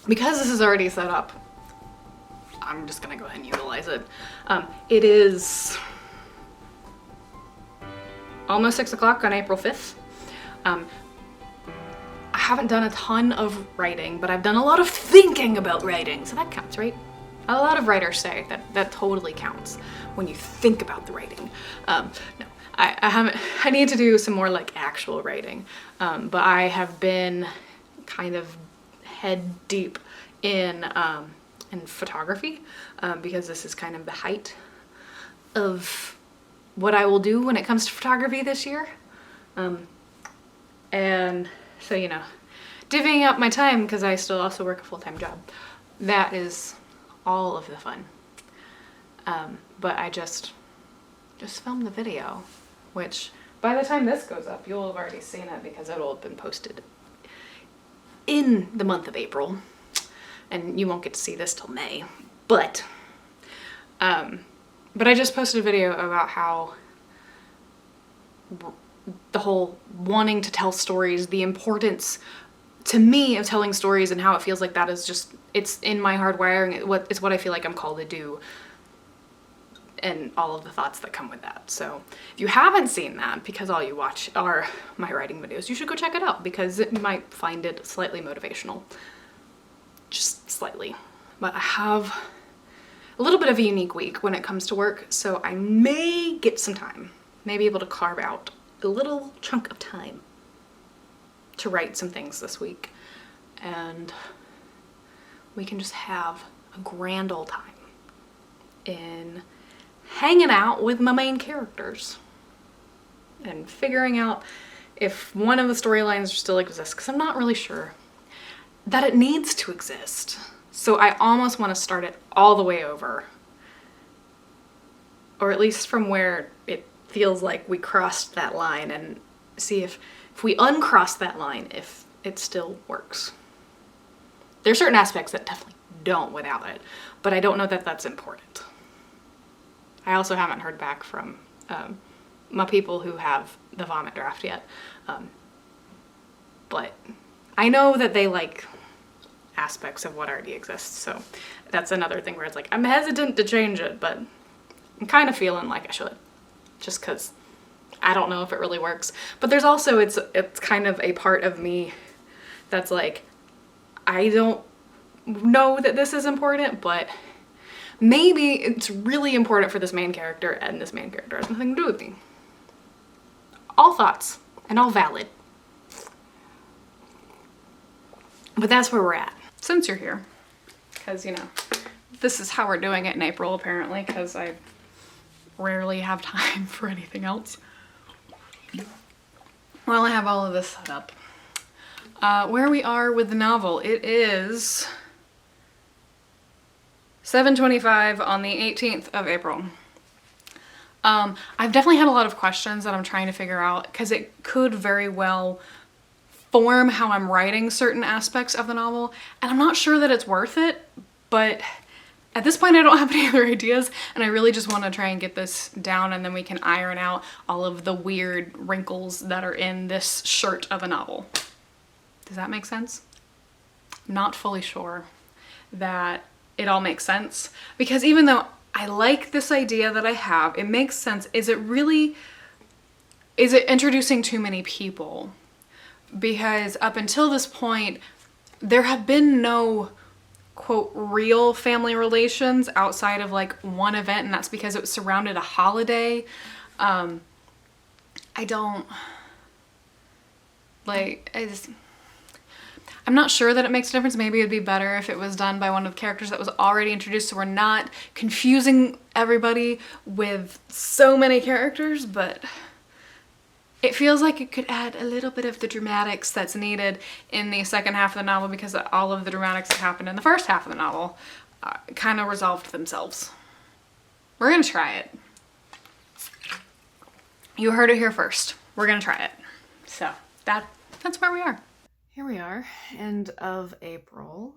because this is already set up, I'm just gonna go ahead and utilize it. It is almost 6 o'clock on April 5th. I haven't done a ton of writing, but I've done a lot of thinking about writing, so that counts, right? A lot of writers say that totally counts when you think about the writing. No, I haven't. I need to do some more like actual writing, but I have been kind of head deep in photography because this is kind of the height of what I will do when it comes to photography this year. And so, you know, divvying up my time because I still also work a full-time job. That is all of the fun. But I just filmed the video, which by the time this goes up, you'll have already seen it because it'll have been posted in the month of April, and you won't get to see this till May. But I just posted a video about how the whole wanting to tell stories, the importance to me of telling stories, and how it feels like that is just, it's in my hardwiring, it's what I feel like I'm called to do, and all of the thoughts that come with that. So if you haven't seen that, because all you watch are my writing videos, you should go check it out because you might find it slightly motivational. Just slightly. But I have a little bit of a unique week when it comes to work, so I may get some time, may be able to carve out a little chunk of time to write some things this week, and we can just have a grand old time in hanging out with my main characters and figuring out if one of the storylines still exists, because I'm not really sure that it needs to exist. So I almost want to start it all the way over, or at least from where it feels like we crossed that line, and see if we uncross that line, if it still works. There's certain aspects that definitely don't without it, but I don't know that that's important. I also haven't heard back from my people who have the vomit draft yet, but I know that they like aspects of what already exists, so that's another thing where it's like I'm hesitant to change it, but I'm kind of feeling like I should, just because I don't know if it really works. But there's also, it's kind of a part of me that's like, I don't know that this is important, but maybe it's really important for this main character, and this main character has nothing to do with me. All thoughts, and all valid. But that's where we're at. Since you're here, because, you know, this is how we're doing it in April, apparently, because I rarely have time for anything else. Well, I have all of this set up. Where we are with the novel, it is 7:25 on the 18th of April. I've definitely had a lot of questions that I'm trying to figure out, because it could very well form how I'm writing certain aspects of the novel, and I'm not sure that it's worth it, but at this point I don't have any other ideas, and I really just want to try and get this down, and then we can iron out all of the weird wrinkles that are in this shirt of a novel. Does that make sense? I'm not fully sure that it all makes sense, because even though I like this idea that I have, it makes sense. Is it introducing too many people? Because up until this point, there have been no, quote, real family relations outside of like one event, and that's because it surrounded a holiday. I'm not sure that it makes a difference. Maybe it'd be better if it was done by one of the characters that was already introduced, so we're not confusing everybody with so many characters, but it feels like it could add a little bit of the dramatics that's needed in the second half of the novel, because all of the dramatics that happened in the first half of the novel kind of resolved themselves. We're gonna try it. You heard it here first. We're gonna try it. So that's where we are. Here we are, end of April,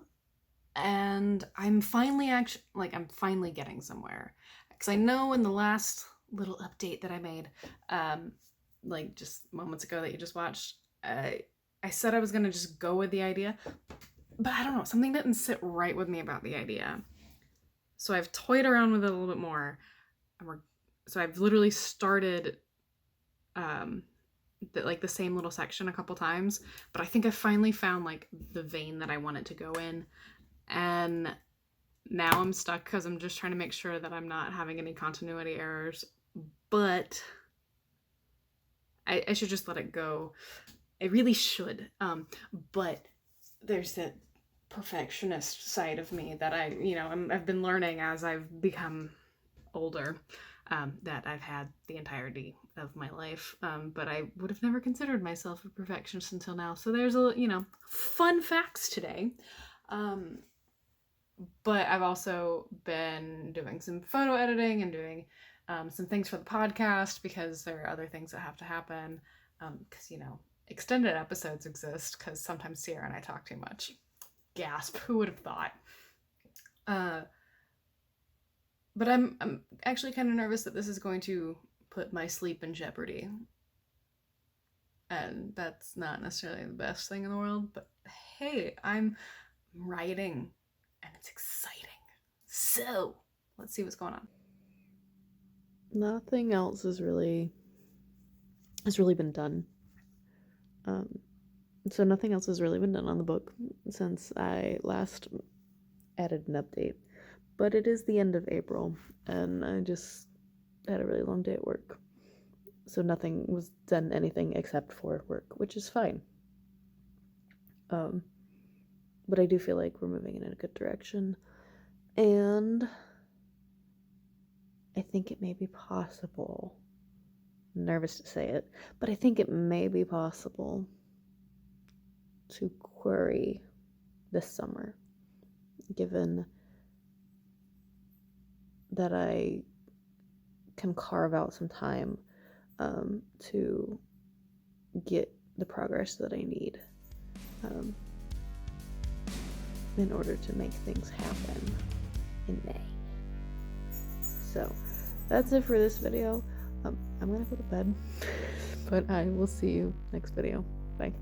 and I'm finally I'm finally getting somewhere. Because I know in the last little update that I made, like just moments ago that you just watched, I said I was gonna just go with the idea, but I don't know, something didn't sit right with me about the idea. So I've toyed around with it a little bit more. So I've literally started the same little section a couple times, but I think I finally found like the vein that I want it to go in. And now I'm stuck because I'm just trying to make sure that I'm not having any continuity errors. But I should just let it go. I really should. But there's that perfectionist side of me that I've been learning as I've become older, that I've had the entirety of my life. But I would have never considered myself a perfectionist until now. So there's fun facts today. But I've also been doing some photo editing and doing some things for the podcast because there are other things that have to happen. Because, extended episodes exist because sometimes Sierra and I talk too much. Gasp, who would have thought? But I'm actually kind of nervous that this is going to put my sleep in jeopardy. And that's not necessarily the best thing in the world, but hey, I'm writing and it's exciting. So, let's see what's going on. Nothing else has really been done. So nothing else has really been done on the book since I last added an update. But it is the end of April, and I just had a really long day at work. So nothing was done anything except for work, which is fine. But I do feel like we're moving in a good direction. And I think it may be possible. I'm nervous to say it, but I think it may be possible to query this summer, given that I can carve out some time to get the progress that I need in order to make things happen in May. So that's it for this video. I'm gonna go to bed, but I will see you next video. Bye.